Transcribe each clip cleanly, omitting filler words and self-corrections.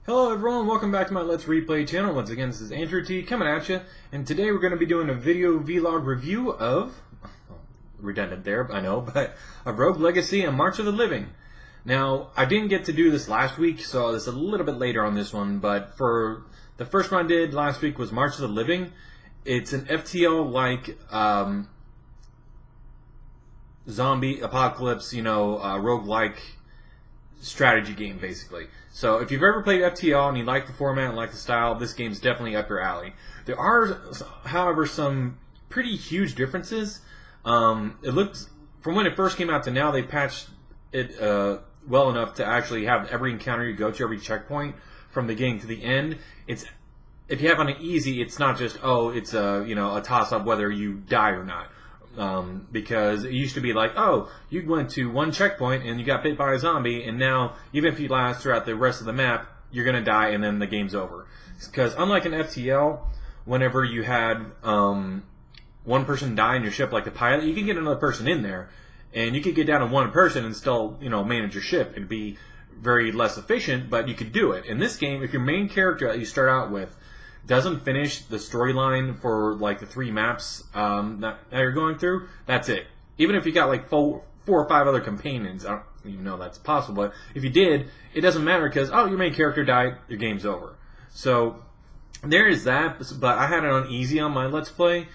Hello everyone, welcome back to my Let's Replay channel. Once again, this is Andrew T coming at you, and today we're going to be doing a video vlog review of, redundant there, I know, but of Rogue Legacy and March of the Living. Now, I didn't get to do this last week, so this is a little bit later on this one, but for the first one I did last week was March of the Living. It's an FTL-like zombie apocalypse, roguelike strategy game, basically. So if you've ever played FTL and you like the format and like the style, this game's definitely up your alley. There are, however, some pretty huge differences. It looks, from when it first came out to now, they patched it well enough to actually have every encounter you go to, every checkpoint, from the beginning to the end. It's, if you have on an easy, it's not just, it's a toss-up whether you die or not. Because it used to be like, you went to one checkpoint and you got bit by a zombie, and now, even if you last throughout the rest of the map, you're going to die and then the game's over. Because unlike an FTL, whenever you had one person die in your ship, like the pilot, you can get another person in there, and you could get down to one person and still, manage your ship. It'd be very less efficient, but you could do it. In this game, if your main character that you start out with doesn't finish the storyline for like the 3 maps that you're going through, that's it. Even if you got like 4 or 5 other companions, I don't even know that's possible, but if you did, it doesn't matter because, your main character died, your game's over. So there is that, but I had it on easy on my Let's Play,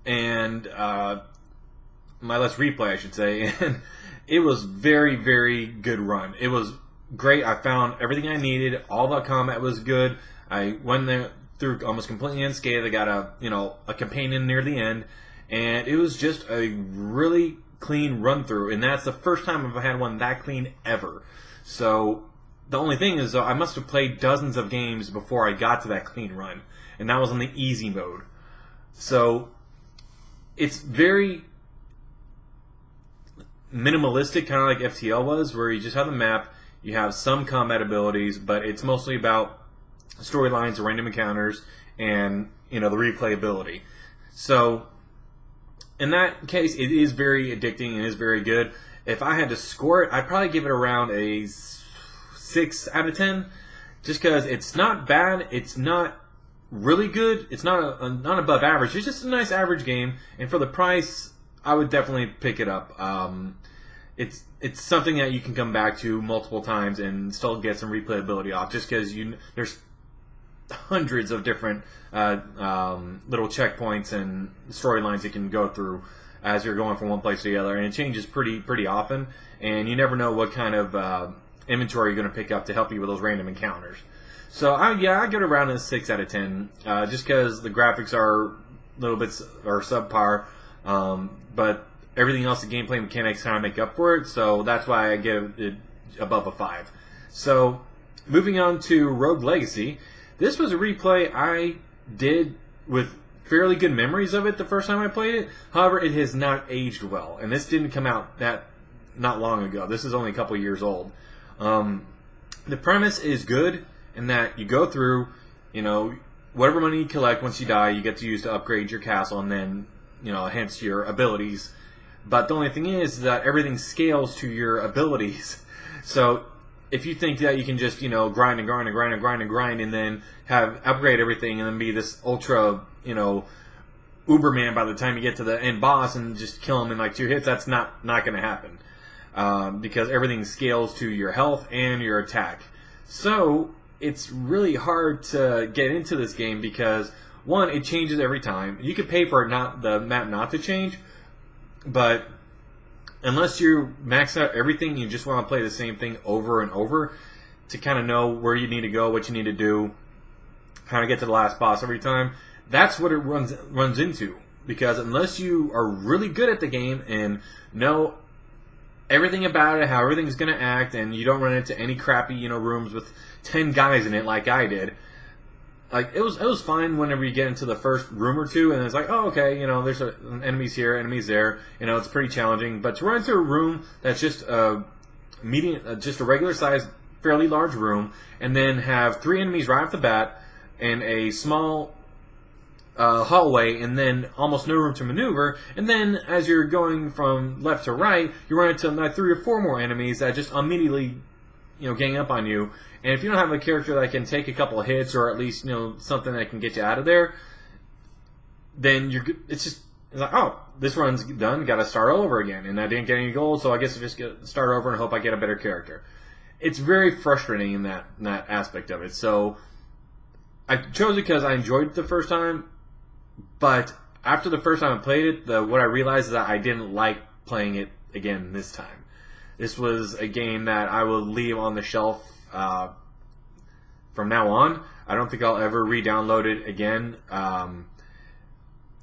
and my Let's Replay, I should say, and it was very, very good run. It was great. I found everything I needed. All the combat was good. I went there through almost completely unscathed. I got a companion near the end, and it was just a really clean run through, and that's the first time I've had one that clean ever. So the only thing is, I must have played dozens of games before I got to that clean run, and that was on the easy mode. So it's very minimalistic, kind of like FTL was, where you just have the map, you have some combat abilities, but it's mostly about storylines, random encounters, and the replayability. So in that case, it is very addicting and is very good. If I had to score it, I'd probably give it around a 6 out of 10, just because it's not bad, it's not really good, it's not not above average. It's just a nice average game, and for the price, I would definitely pick it up. It's something that you can come back to multiple times and still get some replayability off, just because there's hundreds of different little checkpoints and storylines you can go through as you're going from one place to the other, and it changes pretty often, and you never know what kind of inventory you're going to pick up to help you with those random encounters. So I give it around a 6 out of 10, just because the graphics are a little bit subpar, but everything else, the gameplay mechanics kind of make up for it, so that's why I give it above a 5. So moving on to Rogue Legacy. This was a replay I did with fairly good memories of it the first time I played it. However, it has not aged well, and this didn't come out not long ago. This is only a couple years old. The premise is good in that you go through, whatever money you collect once you die, you get to use to upgrade your castle, and then, hence your abilities. But the only thing is that everything scales to your abilities. So if you think that you can just, grind and grind and grind and grind and grind and then upgrade everything and then be this ultra, Uberman by the time you get to the end boss and just kill him in like 2 hits, that's not going to happen. Because everything scales to your health and your attack. So it's really hard to get into this game because, one, it changes every time. You could pay for the map not to change, but unless you max out everything, you just want to play the same thing over and over to kind of know where you need to go, what you need to do, how to get to the last boss every time. That's what it runs into. Because unless you are really good at the game and know everything about it, how everything's going to act, and you don't run into any crappy, rooms with 10 guys in it like I did. Like, it was fine whenever you get into the first room or two, and it's like, okay, there's enemies here, enemies there, it's pretty challenging. But to run into a room that's just a regular sized, fairly large room, and then have 3 enemies right off the bat, and a small hallway, and then almost no room to maneuver, and then as you're going from left to right, you run into like 3 or 4 more enemies that just immediately gang up on you, And if you don't have a character that can take a couple of hits, or at least something that can get you out of there, then it's like, oh, this run's done. Got to start all over again, and I didn't get any gold, so I guess I just start over and hope I get a better character. It's very frustrating in that aspect of it. So I chose it because I enjoyed it the first time, but after the first time I played it, what I realized is that I didn't like playing it again this time. This was a game that I will leave on the shelf from now on. I don't think I'll ever re-download it again.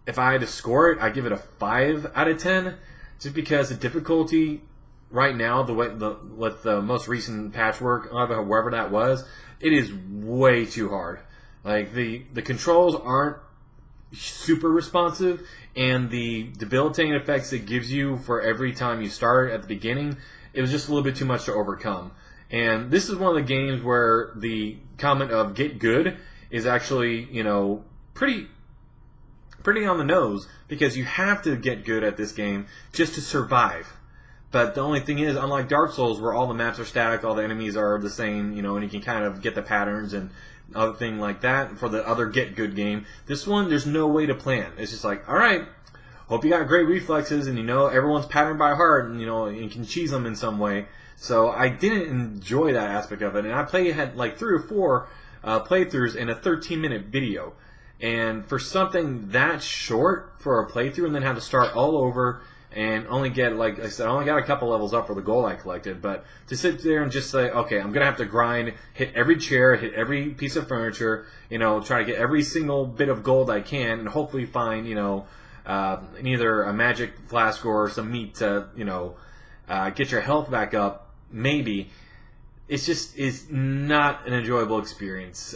If I had to score it, I'd give it a 5 out of 10, just because the difficulty right now, with the most recent patchwork, wherever that was, it is way too hard. Like the controls aren't super responsive, and the debilitating effects it gives you for every time you start at the beginning, it was just a little bit too much to overcome. And this is one of the games where the comment of "get good" is actually, pretty on the nose, because you have to get good at this game just to survive. But the only thing is, unlike Dark Souls, where all the maps are static, all the enemies are the same, and you can kind of get the patterns and other thing like that for the other get good game, this one, there's no way to plan. It's just like, all right, hope you got great reflexes, and everyone's patterned by heart, and you can cheese them in some way. So I didn't enjoy that aspect of it, and I had like 3 or 4 playthroughs in a 13-minute video. And for something that short for a playthrough, and then have to start all over and only get, like I said, I only got a couple levels up for the gold I collected, but to sit there and just say, okay, I'm going to have to grind, hit every chair, hit every piece of furniture, try to get every single bit of gold I can, and hopefully find, either a magic flask or some meat to, get your health back up, maybe. It's not an enjoyable experience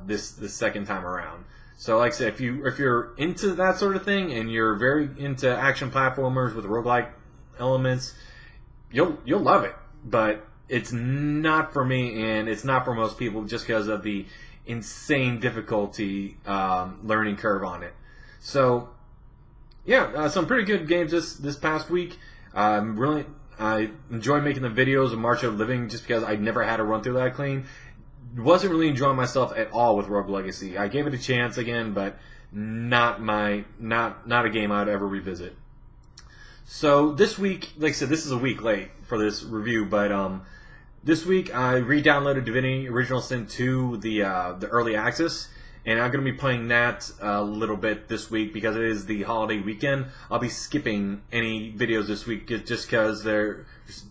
this second time around. So, like I said, if you're into that sort of thing, and you're very into action platformers with roguelike elements, you'll love it. But it's not for me, and it's not for most people, just because of the insane difficulty learning curve on it. So, yeah, some pretty good games this past week. I enjoy making the videos of March of Living, just because I never had to run through that clean. Wasn't really enjoying myself at all with Rogue Legacy. I gave it a chance again, but not a game I'd ever revisit. So this week, like I said, this is a week late for this review, but this week I re-downloaded Divinity Original Sin 2, the early access, and I'm going to be playing that a little bit this week because it is the holiday weekend. I'll be skipping any videos this week just because there's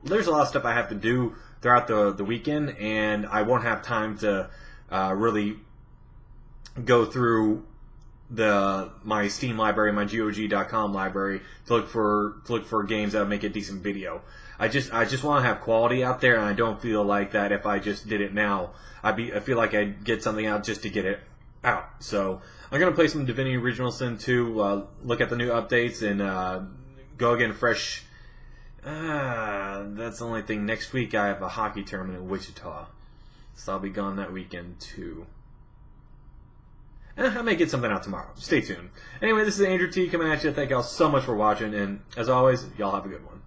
a lot of stuff I have to do throughout the weekend, and I won't have time to really go through my Steam library, my GOG.com library to look for games that make a decent video. I just want to have quality out there, and I don't feel like that if I just did it now. I feel like I'd get something out just to get it out. So I'm gonna play some Divinity Original Sin 2, look at the new updates, and go again fresh. That's the only thing. Next week I have a hockey tournament in Wichita, so I'll be gone that weekend too. I may get something out tomorrow. Stay tuned. Anyway, this is Andrew T coming at you. Thank y'all so much for watching, and as always, y'all have a good one.